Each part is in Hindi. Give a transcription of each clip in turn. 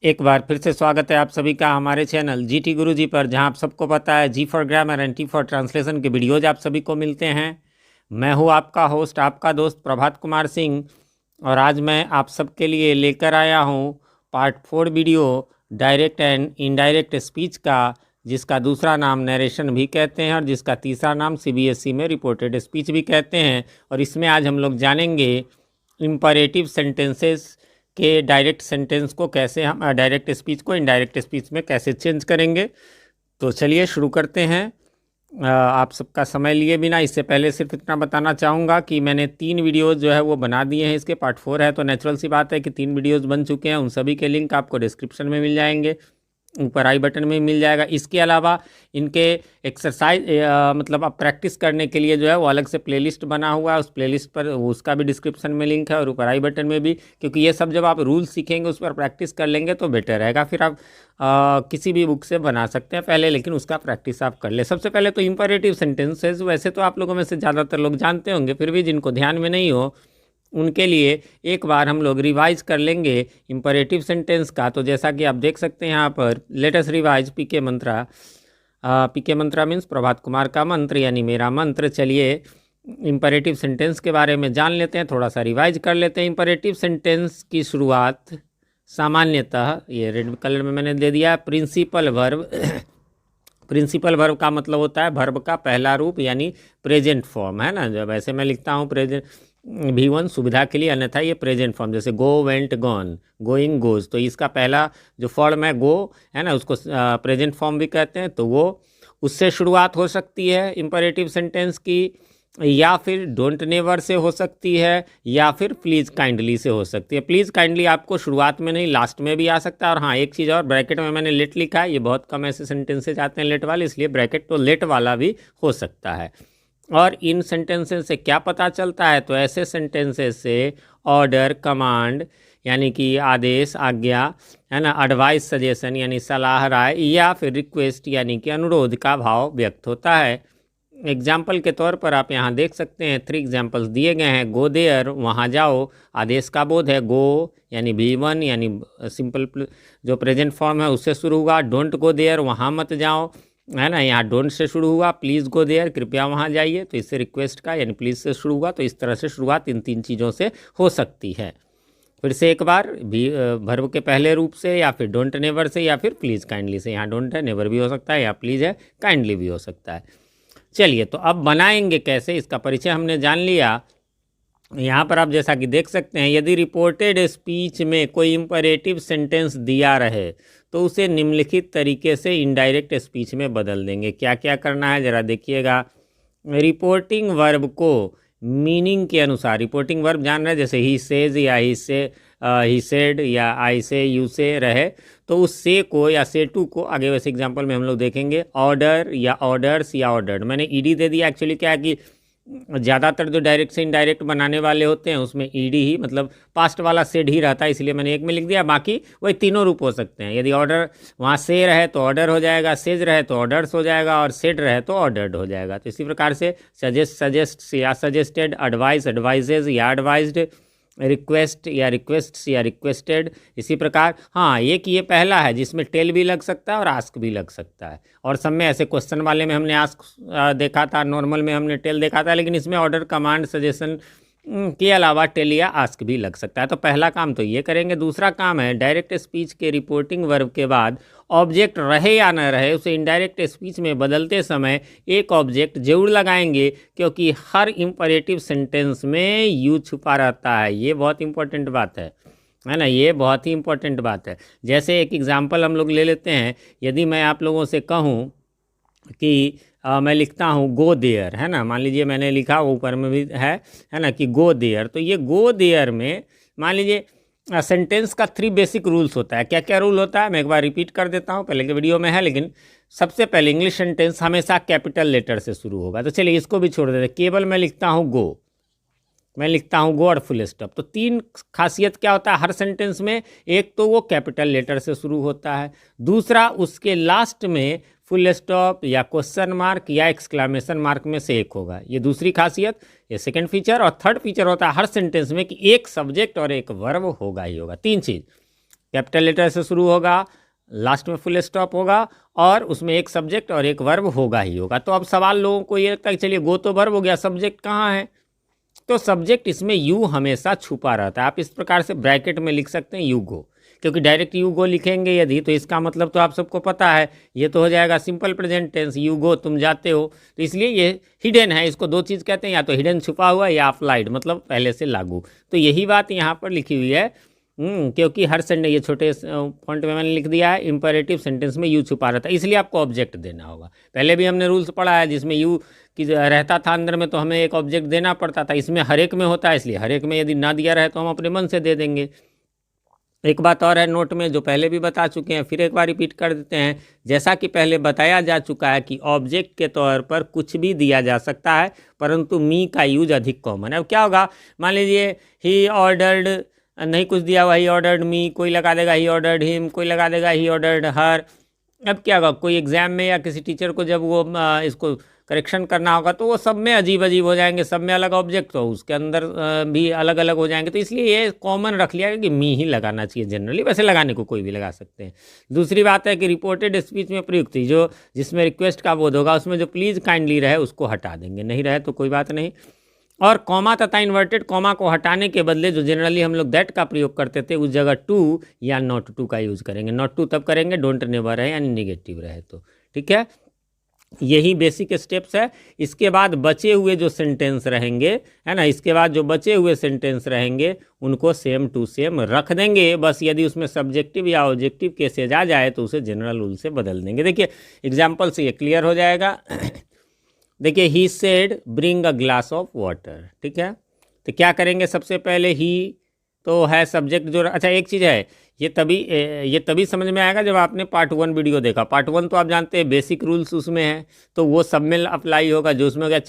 एक बार फिर से स्वागत है आप सभी का हमारे चैनल जीटी गुरुजी पर, जहां आप सबको पता है G for grammar and T for translation के वीडियोज आप सभी को मिलते हैं। मैं हूं आपका होस्ट, आपका दोस्त प्रभात कुमार सिंह, और आज मैं आप सबके लिए लेकर आया हूं part 4 video direct and indirect speech का, जिसका दूसरा नाम नरेशन भी कहते हैं और जिसका तीसरा नाम सीबीएसई में रिपोर्टेड स्पीच भी कहते हैं। और इसमें आज हम लोग जानेंगे इम्परेटिव सेंटेंसेस के डायरेक्ट सेंटेंस को कैसे हम डायरेक्ट स्पीच को इनडायरेक्ट स्पीच में कैसे चेंज करेंगे। तो चलिए शुरू करते हैं। आप सबका समय लिए बिना इससे पहले सिर्फ इतना बताना चाहूँगा कि मैंने 3 वीडियोज़ जो है वो बना दिए हैं। इसके पार्ट 4 है तो नेचुरल सी बात है कि 3 वीडियोज़ बन चुके हैं। उन सभी के लिंक आपको डिस्क्रिप्शन में मिल जाएंगे, ऊपर आई बटन में मिल जाएगा। इसके अलावा इनके एक्सरसाइज मतलब आप प्रैक्टिस करने के लिए जो है वो अलग से प्लेलिस्ट बना हुआ है, उस प्लेलिस्ट पर उसका भी डिस्क्रिप्शन में लिंक है और ऊपर आई बटन में भी, क्योंकि ये सब जब आप रूल्स सीखेंगे उस पर प्रैक्टिस कर लेंगे तो बेटर रहेगा। फिर आप किसी भी बुक से बना सकते हैं पहले, लेकिन उसका प्रैक्टिस आप कर ले। सबसे पहले तो इंपरेटिव सेंटेंसेस वैसे तो आप लोगों में से ज़्यादातर लोग जानते होंगे, फिर भी जिनको ध्यान में नहीं हो उनके लिए एक बार हम लोग रिवाइज कर लेंगे इंपरेटिव सेंटेंस का। तो जैसा कि आप देख सकते हैं यहाँ पर, लेट अस रिवाइज पीके मंत्रा। पीके मंत्रा मीन्स प्रभात कुमार का मंत्र, यानी मेरा मंत्र। चलिए इंपरेटिव सेंटेंस के बारे में जान लेते हैं, थोड़ा सा रिवाइज कर लेते हैं। इंपरेटिव सेंटेंस की शुरुआत सामान्यतः, ये रेड कलर में मैंने दे दिया, प्रिंसिपल वर्ब प्रिंसिपल वर्ब का मतलब होता है वर्ब का पहला रूप, यानी प्रेजेंट फॉर्म, है ना। जब ऐसे मैं लिखता हूँ प्रेजेंट V1 सुविधा के लिए, अन्यथा ये प्रेजेंट फॉर्म, जैसे go went gone, going goes, तो इसका पहला जो फॉर्म है गो, है ना, उसको प्रेजेंट फॉर्म भी कहते हैं। तो वो उससे शुरुआत हो सकती है इंपरेटिव सेंटेंस की, या फिर डोंट नेवर से हो सकती है, या फिर प्लीज़ काइंडली से हो सकती है। प्लीज़ काइंडली आपको शुरुआत में नहीं लास्ट में भी आ सकता है। और हाँ, एक चीज़ और, ब्रैकेट में मैंने लेट लिखा है, ये बहुत कम ऐसे सेंटेंसेज आते हैं लेट वाले, इसलिए ब्रैकेट तो लेट वाला भी हो सकता है। और इन सेंटेंसेस से क्या पता चलता है, तो ऐसे सेंटेंसेस से ऑर्डर, कमांड यानी कि आदेश, आज्ञा, है ना, एडवाइस, सजेशन यानी सलाह, राय, या फिर रिक्वेस्ट यानी कि अनुरोध का भाव व्यक्त होता है। एग्जाम्पल के तौर पर आप यहाँ देख सकते हैं 3 एग्जाम्पल्स दिए गए हैं। गो देयर, वहाँ जाओ, आदेश का बोध है, गो यानी V1 यानी सिंपल जो प्रेजेंट फॉर्म है उससे शुरू हुआ। डोंट गो देयर, वहाँ मत जाओ, है ना, यहाँ डोंट से शुरू हुआ। प्लीज़ गो देयर, कृपया वहाँ जाइए, तो इससे रिक्वेस्ट का यानी प्लीज़ से शुरू हुआ। तो इस तरह से शुरुआत इन 3 चीज़ों से हो सकती है। फिर से एक बार, भी वर्ब के पहले रूप से, या फिर डोंट नेवर से, या फिर प्लीज़ काइंडली से। यहाँ डोंट है, नेवर भी हो सकता है, या प्लीज़ है, काइंडली भी हो सकता है। चलिए, तो अब बनाएंगे कैसे, इसका परिचय हमने जान लिया। यहाँ पर आप जैसा कि देख सकते हैं, यदि रिपोर्टेड स्पीच में कोई इंपरेटिव सेंटेंस दिया रहे तो उसे निम्नलिखित तरीके से इनडायरेक्ट स्पीच में बदल देंगे। क्या क्या करना है ज़रा देखिएगा। रिपोर्टिंग वर्ब को मीनिंग के अनुसार, रिपोर्टिंग वर्ब जान रहे हैं, जैसे ही सेज या ही सेड या आई से, यू से रहे, तो उस से को या से टू को आगे वैसे एग्जांपल में हम लोग देखेंगे। ऑर्डर या ऑर्डर्स या ऑर्डर्ड, मैंने ईडी दे दिया। एक्चुअली क्या है कि ज़्यादातर जो डायरेक्ट से इनडायरेक्ट बनाने वाले होते हैं उसमें ईडी ही मतलब पास्ट वाला सेड ही रहता है, इसलिए मैंने एक में लिख दिया। बाकी वही तीनों रूप हो सकते हैं। यदि ऑर्डर वहाँ से रहे तो ऑर्डर हो जाएगा, सेज रहे तो ऑर्डर्स हो जाएगा, और सेड रहे तो ऑर्डर्ड हो जाएगा। तो इसी प्रकार से सजेस्ट या सजेस्टेड, एडवाइस, एडवाइजेज या एडवाइज्ड, रिक्वेस्ट या रिक्वेस्ट्स या रिक्वेस्टेड। इसी प्रकार हाँ, एक ये पहला है जिसमें टेल भी लग सकता है और आस्क भी लग सकता है। और सब में ऐसे क्वेश्चन वाले में हमने आस्क देखा था, नॉर्मल में हमने टेल देखा था, लेकिन इसमें ऑर्डर, कमांड, सजेशन के अलावा टेल या आस्क भी लग सकता है। तो पहला काम तो ये करेंगे। दूसरा काम है, डायरेक्ट स्पीच के रिपोर्टिंग वर्ब के बाद ऑब्जेक्ट रहे या न रहे उसे इनडायरेक्ट स्पीच में बदलते समय एक ऑब्जेक्ट जरूर लगाएंगे, क्योंकि हर इंपरेटिव सेंटेंस में यू छुपा रहता है। ये बहुत इंपॉर्टेंट बात है ना, ये बहुत ही इंपॉर्टेंट बात है। जैसे एक एग्जांपल हम लोग ले लेते हैं। यदि मैं आप लोगों से कहूँ कि मैं लिखता हूँ गो देयर, है ना, मान लीजिए मैंने लिखा, ऊपर में भी है ना, कि गो देयर, तो ये गो देयर में मान लीजिए सेंटेंस का 3 बेसिक रूल्स होता है। क्या क्या रूल होता है मैं एक बार रिपीट कर देता हूँ, पहले के वीडियो में है, लेकिन सबसे पहले इंग्लिश सेंटेंस हमेशा कैपिटल लेटर से शुरू होगा। तो चलिए इसको भी छोड़ देते। केवल मैं लिखता हूँ गो, मैं लिखता हूँ गो और फुल स्टॉप, तो 3 खासियत क्या होता है हर सेंटेंस में। एक तो वो कैपिटल लेटर से शुरू होता है, दूसरा उसके लास्ट में फुल स्टॉप या क्वेश्चन मार्क या एक्सक्लामेशन मार्क में से एक होगा। ये दूसरी खासियत, ये सेकंड फीचर। और थर्ड फीचर होता है हर सेंटेंस में कि एक सब्जेक्ट और एक वर्ब होगा ही होगा। 3 चीज़, कैपिटल लेटर से शुरू होगा, लास्ट में फुल स्टॉप होगा और उसमें एक सब्जेक्ट और एक वर्ब होगा ही होगा। तो अब सवाल लोगों को ये लगता है चलिए गो तो वर्ब हो गया, सब्जेक्ट कहाँ है? तो सब्जेक्ट इसमें यू हमेशा छुपा रहता है। आप इस प्रकार से ब्रैकेट में लिख सकते हैं यू गो, क्योंकि डायरेक्ट यू गो लिखेंगे यदि तो इसका मतलब तो आप सबको पता है, ये तो हो जाएगा simple present tense, you go तुम जाते हो। तो इसलिए ये हिडन है, इसको दो चीज़ कहते हैं, या तो हिडन छुपा हुआ या अप्लाइड मतलब पहले से लागू। तो यही बात यहाँ पर लिखी हुई है। क्योंकि हर सेंटेंस, ये छोटे फॉन्ट में मैंने लिख दिया है, इंपेरेटिव सेंटेंस में यू छुपा रहता है, इसलिए आपको ऑब्जेक्ट देना होगा। पहले भी हमने रूल्स पढ़ा है जिसमें यू कि रहता था अंदर में तो हमें एक ऑब्जेक्ट देना पड़ता था, इसमें हर एक में होता है, इसलिए हर एक में यदि ना दिया रहे तो हम अपने मन से दे देंगे। एक बात और है नोट में, जो पहले भी बता चुके हैं, फिर एक बार रिपीट कर देते हैं। जैसा कि पहले बताया जा चुका है कि ऑब्जेक्ट के तौर पर कुछ भी दिया जा सकता है, परंतु मी का यूज अधिक कॉमन है। अब क्या होगा, मान लीजिए ही ऑर्डर्ड, नहीं कुछ दिया हुआ, ही ऑर्डर्ड मी, कोई लगा देगा ही ऑर्डर्ड हिम, कोई लगा देगा ही ऑर्डर्ड हर। अब क्या होगा, कोई एग्जाम में या किसी टीचर को जब वो इसको करेक्शन करना होगा तो वो सब में अजीब अजीब हो जाएंगे, सब में अलग ऑब्जेक्ट हो, उसके अंदर भी अलग अलग हो जाएंगे। तो इसलिए ये कॉमन रख लिया कि मी ही लगाना चाहिए जनरली, वैसे लगाने को कोई भी लगा सकते हैं। दूसरी बात है कि रिपोर्टेड स्पीच में प्रयुक्त जो जिसमें रिक्वेस्ट का बोध होगा उसमें जो प्लीज़ काइंडली रहे उसको हटा देंगे, नहीं रहे तो कोई बात नहीं। और कॉमा तथा इन्वर्टेड कॉमा को हटाने के बदले जो जनरली हम लोग दैट का प्रयोग करते थे उस जगह टू या नॉट टू का यूज़ करेंगे। नॉट टू तब करेंगे डोंट नेवर रहे यानी निगेटिव रहे तो, ठीक है। यही बेसिक स्टेप्स है। इसके बाद बचे हुए जो सेंटेंस रहेंगे, है ना, इसके बाद जो बचे हुए सेंटेंस रहेंगे उनको सेम टू सेम रख देंगे। बस यदि उसमें सब्जेक्टिव या ऑब्जेक्टिव केसेज आ जाए तो उसे जनरल रूल से बदल देंगे। देखिए एग्जाम्पल से ये क्लियर हो जाएगा। देखिए he said bring a glass of water, ठीक है। तो क्या करेंगे, सबसे पहले ही तो है सब्जेक्ट जो, अच्छा एक चीज़ है, ये तभी समझ में आएगा जब आपने पार्ट 1 वीडियो देखा। पार्ट 1 तो आप जानते हैं बेसिक रूल्स उसमें है, तो वो सब में अप्लाई होगा। जो उसमें क्या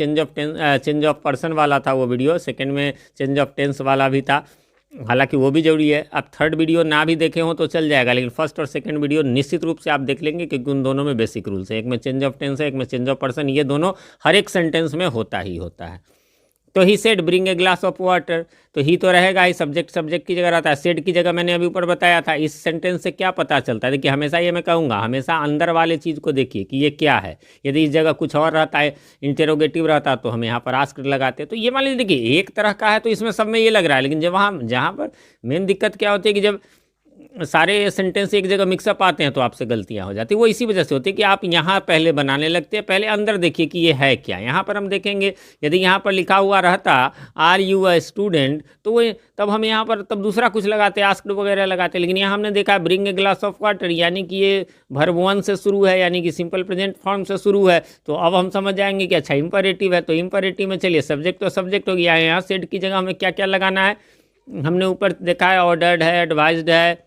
चेंज ऑफ पर्सन वाला था वो वीडियो, सेकंड में चेंज ऑफ टेंस वाला भी था, हालांकि वो भी जरूरी है। अब थर्ड वीडियो ना भी देखे हो तो चल जाएगा, लेकिन फर्स्ट और सेकंड वीडियो निश्चित रूप से आप देख लेंगे क्योंकि उन दोनों में बेसिक रूल्स है। एक में चेंज ऑफ टेंस है, एक में चेंज ऑफ पर्सन, ये दोनों हर एक सेंटेंस में होता ही होता है। तो he said bring a glass of water, तो ही तो रहेगा ही, सब्जेक्ट की जगह रहता है, सेड की जगह मैंने अभी ऊपर बताया था। इस सेंटेंस से क्या पता चलता है, देखिए हमेशा ये मैं कहूँगा, हमेशा अंदर वाले चीज़ को देखिए कि ये क्या है। यदि इस जगह कुछ और रहता है, इंटेरोगेटिव रहता तो हम यहाँ पर आस्क्ड लगाते। तो ये मान लीजिए देखिए एक तरह का है तो इसमें सब में ये लग रहा है, लेकिन जब जहाँ पर मेन दिक्कत क्या होती है कि जब सारे सेंटेंस एक जगह मिक्सअप आते हैं तो आपसे गलतियां हो जाती है। वो इसी वजह से होती है कि आप यहाँ पहले बनाने लगते हैं, पहले अंदर देखिए कि ये है क्या। यहाँ पर हम देखेंगे यदि यहाँ पर लिखा हुआ रहता आर यू अ स्टूडेंट तो वो तब हम यहाँ पर तब दूसरा कुछ लगाते, आस्क्ड वगैरह लगाते, लेकिन यहाँ हमने देखा bring a glass of water यानी कि ये वर्ब 1 से शुरू है, यानी कि सिंपल प्रेजेंट फॉर्म से शुरू है। तो अब हम समझ जाएंगे कि अच्छा इंपरेटिव है, तो इंपरेटिव में चलिए सब्जेक्ट तो सब्जेक्ट हो गया है, यहाँ सेड की जगह हमें क्या क्या लगाना है हमने ऊपर देखा है, ऑर्डर्ड है, एडवाइज्ड है,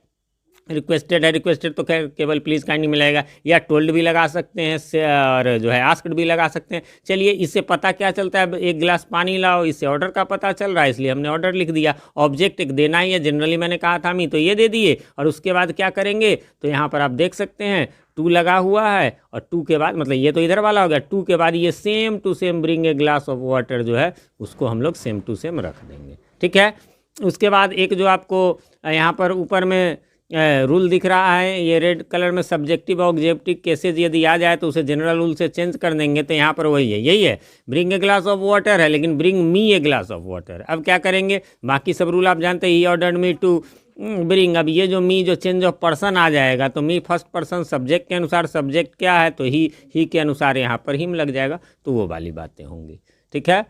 रिक्वेस्टेड है। रिक्वेस्टेड तो केवल प्लीज़ काइंडली मिलेगा, या टोल्ड भी लगा सकते हैं और जो है आस्क्ड भी लगा सकते हैं। चलिए इससे पता क्या चलता है, एक गिलास पानी लाओ, इससे ऑर्डर का पता चल रहा है, इसलिए हमने ऑर्डर लिख दिया। ऑब्जेक्ट एक देना ही है, जनरली मैंने कहा था मी, तो ये दे दिए। और उसके बाद क्या करेंगे, तो यहाँ पर आप देख सकते हैं टू लगा हुआ है, और टू के बाद मतलब ये तो इधर वाला हो गया, टू के बाद ये same to same bring a glass of water जो है उसको हम लोग सेम टू सेम रख देंगे, ठीक है। उसके बाद एक जो आपको यहाँ पर ऊपर में रूल दिख रहा है, ये रेड कलर में सब्जेक्टिव ऑब्जेक्टिव केसेज यदि आ जाए तो उसे जनरल रूल से चेंज कर देंगे। तो यहाँ पर वही है, यही है, bring a glass of water है, लेकिन bring me a glass of water. अब क्या करेंगे, बाकी सब रूल आप जानते हैं, he ordered me to bring. अब ये जो मी जो चेंज ऑफ पर्सन आ जाएगा तो मी फर्स्ट पर्सन सब्जेक्ट के अनुसार, सब्जेक्ट क्या है तो ही के अनुसार यहाँ पर हिम लग जाएगा, तो वो वाली बातें होंगी, ठीक है।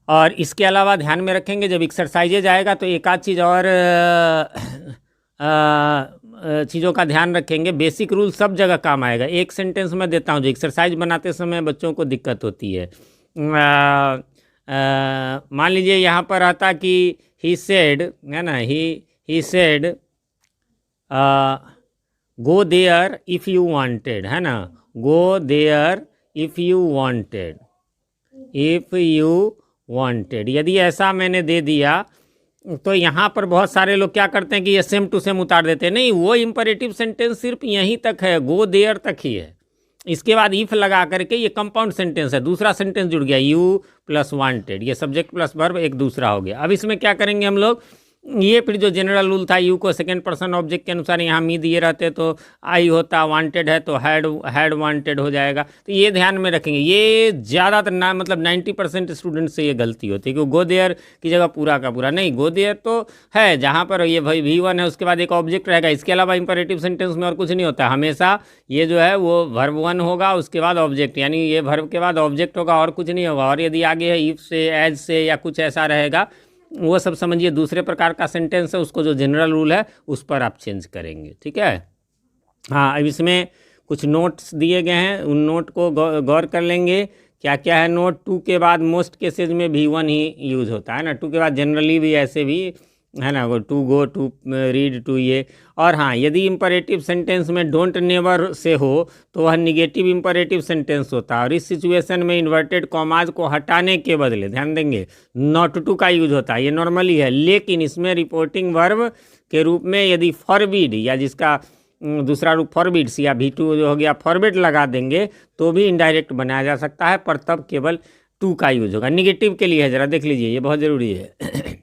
और इसके अलावा ध्यान में रखेंगे जब एक्सरसाइजेज आएगा तो एक आध चीज़ और चीज़ों का ध्यान रखेंगे। बेसिक रूल सब जगह काम आएगा। एक सेंटेंस में देता हूँ जो एक्सरसाइज बनाते समय बच्चों को दिक्कत होती है। मान लीजिए यहाँ पर आता कि ही सेड, है ना, he said go there if you wanted, है ना, go there if you wanted, if you wanted. यदि ऐसा मैंने दे दिया तो यहाँ पर बहुत सारे लोग क्या करते हैं कि ये सेम टू सेम उतार देते हैं। नहीं, वो इंपरेटिव सेंटेंस सिर्फ यहीं तक है, गो देयर तक ही है। इसके बाद इफ लगा करके ये कंपाउंड सेंटेंस है, दूसरा सेंटेंस जुड़ गया, यू प्लस वांटेड, ये सब्जेक्ट प्लस वर्ब एक दूसरा हो गया। अब इसमें क्या करेंगे हम लोग, ये फिर जो जनरल रूल था यू को सेकंड पर्सन ऑब्जेक्ट के अनुसार यहाँ मी दिए रहते तो आई होता, वांटेड है तो हैड वांटेड हो जाएगा। तो ये ध्यान में रखेंगे। ये ज़्यादातर ना मतलब 90% स्टूडेंट से ये गलती होती है कि गो देयर की जगह पूरा का पूरा नहीं, गो देयर तो है जहाँ पर ये भाई V1 है उसके बाद एक ऑब्जेक्ट रहेगा, इसके अलावा इंपरेटिव सेंटेंस में और कुछ नहीं होता। हमेशा ये जो है वो वर्ब 1 होगा उसके बाद ऑब्जेक्ट, यानी ये वर्ब के बाद ऑब्जेक्ट होगा और कुछ नहीं होगा। और यदि आगे है इफ से, एज से या कुछ ऐसा रहेगा वो सब समझिए दूसरे प्रकार का सेंटेंस है, उसको जो जनरल रूल है उस पर आप चेंज करेंगे। ठीक है। हाँ, अब इसमें कुछ नोट्स दिए गए हैं, उन नोट को गौर कर लेंगे। क्या क्या है नोट? टू के बाद मोस्ट केसेज में V1 ही यूज़ होता है ना, टू के बाद जनरली भी ऐसे भी है ना, वो to go, to read, to ये। और हाँ, यदि इंपरेटिव सेंटेंस में डोंट नेवर से हो तो वह निगेटिव इंपरेटिव सेंटेंस होता है। और इस सिचुएशन में इन्वर्टेड कॉमाज को हटाने के बदले ध्यान देंगे नॉट टू का यूज होता है, ये नॉर्मली है। लेकिन इसमें रिपोर्टिंग वर्ब के रूप में यदि फॉरबिड या जिसका दूसरा रूप फॉरबिड्स या V2 जो हो गया फॉरबिड लगा देंगे तो भी इनडायरेक्ट बनाया जा सकता है, पर तब केवल टू का यूज होगा। निगेटिव के लिए है, ज़रा देख लीजिए, ये बहुत ज़रूरी है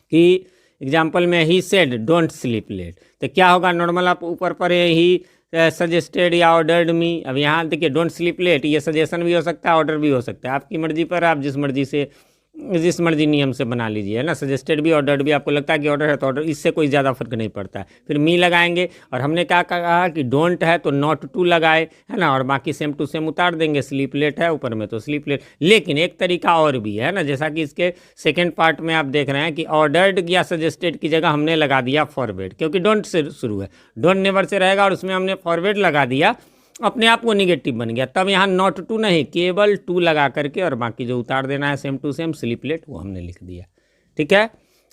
कि एग्जाम्पल में he said don't sleep late, तो क्या होगा? नॉर्मल आप ऊपर पढ़े ही सजेस्टेड या ऑर्डर्ड मी। अब यहाँ देखिए डोंट स्लीप लेट, ये सजेशन भी हो सकता है, ऑर्डर भी हो सकता है, आपकी मर्जी पर, आप जिस मर्जी नियम से बना लीजिए, है ना। सजेस्टेड भी ऑर्डर्ड भी, आपको लगता है कि ऑर्डर है तो ऑर्डर, इससे कोई ज़्यादा फर्क नहीं पड़ता है। फिर मी लगाएंगे और हमने क्या कहा कि डोंट है तो नॉट टू लगाए, है ना, और बाकी सेम टू सेम उतार देंगे। स्लीप लेट है ऊपर में तो स्लीप लेट। लेकिन एक तरीका और भी है ना, जैसा कि इसके सेकेंड पार्ट में आप देख रहे हैं कि ऑर्डर्ड या सजेस्टेड की जगह हमने लगा दिया फॉरवर्ड, क्योंकि डोंट से शुरू है, डोंट नेवर से रहेगा और उसमें हमने फॉरवर्ड लगा दिया, अपने आप वो निगेटिव बन गया। तब यहाँ नॉट टू नहीं, केवल टू लगा करके और बाकी जो उतार देना है same to same sleep late वो हमने लिख दिया। ठीक है।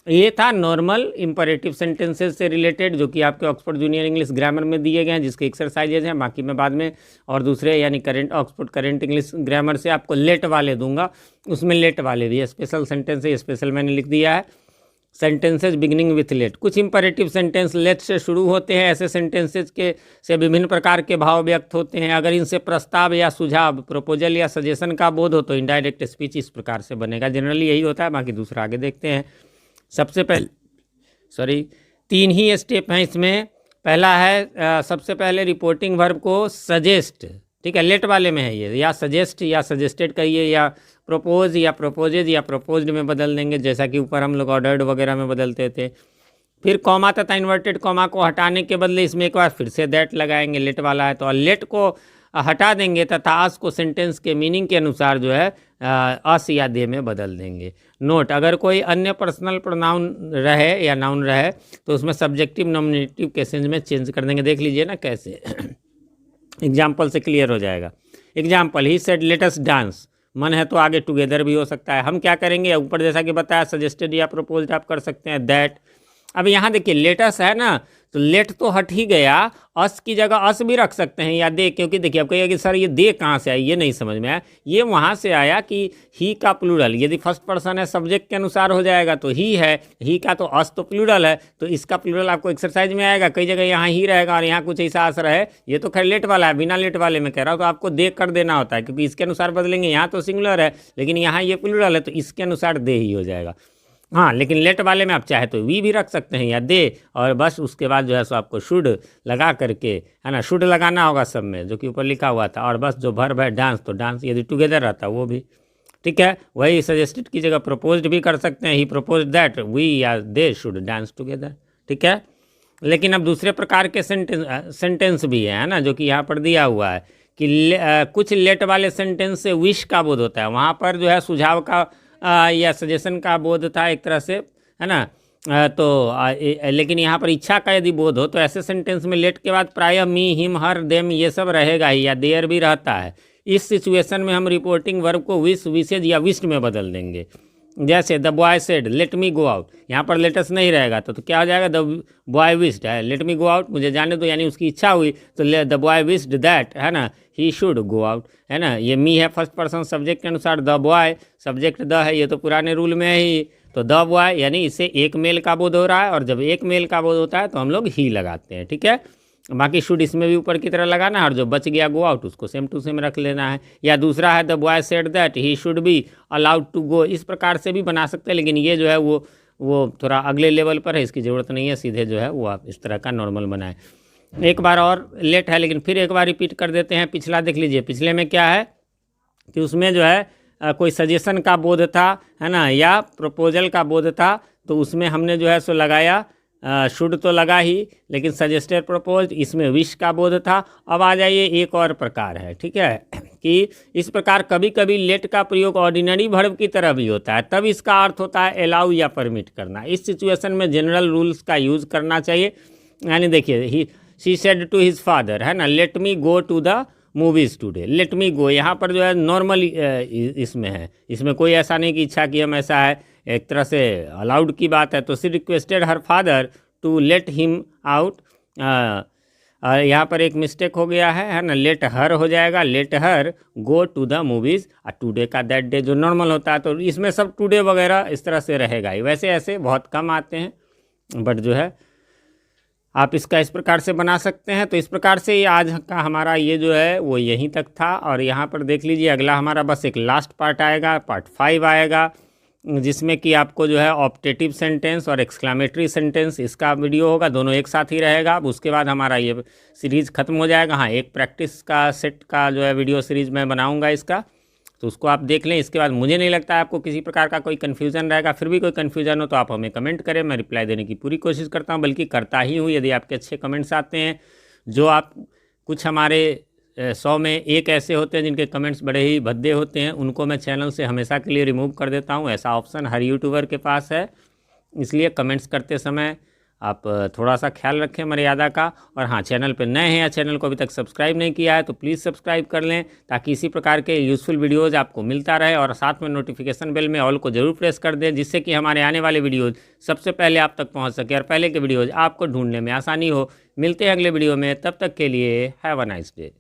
ये था नॉर्मल इंपरेटिव सेंटेंसेस से रिलेटेड जो कि आपके ऑक्सफोर्ड जूनियर इंग्लिश ग्रामर में दिए गए हैं, जिसके एक्सरसाइजेज हैं। बाकी मैं बाद में और दूसरे यानी current Oxford current English grammar से आपको लेट वाले दूंगा, उसमें लेट वाले भी स्पेशल सेंटेंस है, स्पेशल मैंने लिख दिया है। सेंटेंसेज बिगिनिंग विथ लेट, कुछ इंपरेटिव सेंटेंस लेट से शुरू होते हैं। ऐसे सेंटेंसेज के से विभिन्न प्रकार के भाव व्यक्त होते हैं। अगर इनसे प्रस्ताव या सुझाव, प्रपोजल या सजेशन का बोध हो तो इनडायरेक्ट स्पीच इस प्रकार से बनेगा। जनरली यही होता है, बाकी दूसरा आगे देखते हैं। सबसे पहले 3 ही स्टेप हैं इसमें। पहला है सबसे पहले रिपोर्टिंग वर्ब को सजेस्ट, ठीक है, लेट वाले में है ये, या सजेस्ट या सजेस्टेड कहिए, या प्रोपोज या प्रोपोजेज या प्रोपोज्ड में बदल देंगे, जैसा कि ऊपर हम लोग ऑर्डर्ड वगैरह में बदलते थे। फिर कॉमा तथा इन्वर्टेड कॉमा को हटाने के बदले इसमें एक बार फिर से दैट लगाएंगे, लेट वाला है तो। लेट को हटा देंगे तथा अस को सेंटेंस के मीनिंग के अनुसार जो है अस या दे में बदल देंगे। नोट, अगर कोई अन्य पर्सनल प्रोनाउन रहे या नाउन रहे तो उसमें सब्जेक्टिव नॉमिनेटिव के सेंस में चेंज कर देंगे। देख लीजिए ना कैसे एग्जाम्पल से क्लियर हो जाएगा। Example, he said let us dance, मन है तो आगे टुगेदर भी हो सकता है। हम क्या करेंगे, ऊपर जैसा कि बताया सजेस्टेड या प्रपोज्ड आप कर सकते हैं, दैट। अब यहाँ देखिए लेटस है ना, तो लेट तो हट ही गया, अस की जगह अस भी रख सकते हैं या दे, क्योंकि देखिए अब कहिए कि सर ये दे कहाँ से आई, ये नहीं समझ में आया। ये वहाँ से आया कि ही का प्लूरल यदि फर्स्ट पर्सन है सब्जेक्ट के अनुसार हो जाएगा तो ही है, ही का तो अस तो प्लूरल है, तो इसका प्लूरल आपको एक्सरसाइज में आएगा। कई जगह यहाँ ही रहेगा और यहाँ कुछ ऐसा असर है, ये तो खैर लेट वाला है, बिना लेट वाले में कह रहा हूँ, तो आपको दे कर देना होता है, क्योंकि इसके अनुसार बदलेंगे। यहाँ तो सिंगुलर है लेकिन यहाँ ये प्लूरल है, तो इसके अनुसार दे ही हो जाएगा। हाँ, लेकिन लेट वाले में आप चाहे तो वी भी रख सकते हैं या दे, और बस उसके बाद जो है सो आपको शुड लगा करके, है ना, शुड लगाना होगा सब में जो कि ऊपर लिखा हुआ था। और बस जो वर्ब है डांस, तो डांस यदि टुगेदर रहता वो भी ठीक है। वही सजेस्टेड की जगह प्रपोज्ड भी कर सकते हैं, ही प्रपोज दैट वी या दे शुड डांस टुगेदर, ठीक है। लेकिन अब दूसरे प्रकार के सेंटेंस भी है ना, जो कि यहाँ पर दिया हुआ है कि कुछ लेट वाले सेंटेंस से विश का बोध होता है। वहाँ पर जो है सुझाव का या सजेशन का बोध था एक तरह से, है ना, लेकिन यहाँ पर इच्छा का यदि बोध हो तो ऐसे सेंटेंस में लेट के बाद प्रायः मी, हिम, हर, देम ये सब रहेगा ही, या देयर भी रहता है। इस सिचुएशन में हम रिपोर्टिंग वर्ब को विश, विशेज या विश्ड में बदल देंगे। जैसे the boy said let me go out, यहाँ पर लेटस नहीं रहेगा तो क्या हो जाएगा, द बॉय विश्ड है लेट मी गो आउट, मुझे जाने दो, यानी उसकी इच्छा हुई, तो द बॉय विश्ड दैट, है ना, ही शुड गो आउट, है ना। ये मी है फर्स्ट पर्सन सब्जेक्ट के अनुसार, द बॉय सब्जेक्ट द है, ये तो पुराने रूल में है ही, तो द बॉय यानी इससे एक मेल का बोध हो रहा है, और जब एक मेल का बोध होता है तो हम लोग ही लगाते हैं, ठीक है। बाकी शुड इसमें भी ऊपर की तरह लगाना है, और जो बच गया गो आउट उसको सेम टू सेम रख लेना है। या दूसरा है the boy said that he should be allowed to go, इस प्रकार से भी बना सकते हैं, लेकिन ये जो है वो वो थोड़ा अगले लेवल पर है, इसकी ज़रूरत नहीं है, सीधे जो है वो आप इस तरह का नॉर्मल बनाएं। एक बार और लेट है लेकिन फिर एक बार रिपीट कर देते हैं। पिछला देख लीजिए, पिछले में क्या है कि उसमें जो है कोई सजेशन का बोध था, है ना, या प्रपोजल का बोध था, तो उसमें हमने जो है सो लगाया शुड तो लगा ही, लेकिन सजेस्टेड प्रपोज, इसमें विश का बोध था। अब आ जाइए, एक और प्रकार है, ठीक है, कि इस प्रकार कभी कभी लेट का प्रयोग ऑर्डिनरी वर्ब की तरह भी होता है, तब इसका अर्थ होता है अलाउ या परमिट करना। इस सिचुएशन में जनरल रूल्स का यूज़ करना चाहिए। यानी देखिए, she said to his father, है ना, let me go to the movies today, let me go, यहाँ पर जो है नॉर्मल इसमें है, इसमें कोई ऐसा नहीं कि इच्छा की हम, ऐसा है, एक तरह से अलाउड की बात है। तो she requested her father to let him out, यहाँ पर एक मिस्टेक हो गया है ना, लेट हर हो जाएगा, let her go to the movies, today का दैट डे जो नॉर्मल होता है, तो इसमें सब टुडे वगैरह इस तरह से रहेगा ही। वैसे ऐसे बहुत कम आते हैं, बट जो है आप इसका इस प्रकार से बना सकते हैं। तो इस प्रकार से ये आज का हमारा ये जो है वो यहीं तक था। और यहाँ पर देख लीजिए, अगला हमारा बस एक लास्ट पार्ट आएगा, पार्ट 5 आएगा, जिसमें कि आपको जो है ऑप्टेटिव सेंटेंस और एक्सक्लामेटरी सेंटेंस, इसका वीडियो होगा, दोनों एक साथ ही रहेगा। अब उसके बाद हमारा ये सीरीज़ ख़त्म हो जाएगा। हाँ, एक प्रैक्टिस का सेट का जो है वीडियो सीरीज़ मैं बनाऊँगा इसका, तो उसको आप देख लें। इसके बाद मुझे नहीं लगता है आपको किसी प्रकार का कोई कन्फ्यूज़न रहेगा। फिर भी कोई कन्फ्यूज़न हो तो आप हमें कमेंट करें, मैं रिप्लाई देने की पूरी कोशिश करता हूं, बल्कि करता ही हूं। यदि आपके अच्छे कमेंट्स आते हैं, जो आप कुछ हमारे 100 में एक ऐसे होते हैं जिनके कमेंट्स बड़े ही भद्दे होते हैं, उनको मैं चैनल से हमेशा के लिए रिमूव कर देता हूँ। ऐसा ऑप्शन हर यूट्यूबर के पास है, इसलिए कमेंट्स करते समय आप थोड़ा सा ख्याल रखें मर्यादा का। और हाँ, चैनल पर नए हैं या चैनल को अभी तक सब्सक्राइब नहीं किया है तो प्लीज़ सब्सक्राइब कर लें, ताकि इसी प्रकार के यूज़फुल वीडियोज़ आपको मिलता रहे। और साथ में नोटिफिकेशन बेल में ऑल को ज़रूर प्रेस कर दें, जिससे कि हमारे आने वाले वीडियोज़ सबसे पहले आप तक पहुँच सके और पहले के वीडियोज़ आपको ढूंढने में आसानी हो। मिलते हैं अगले वीडियो में, तब तक के लिए हैव अ नाइस डे।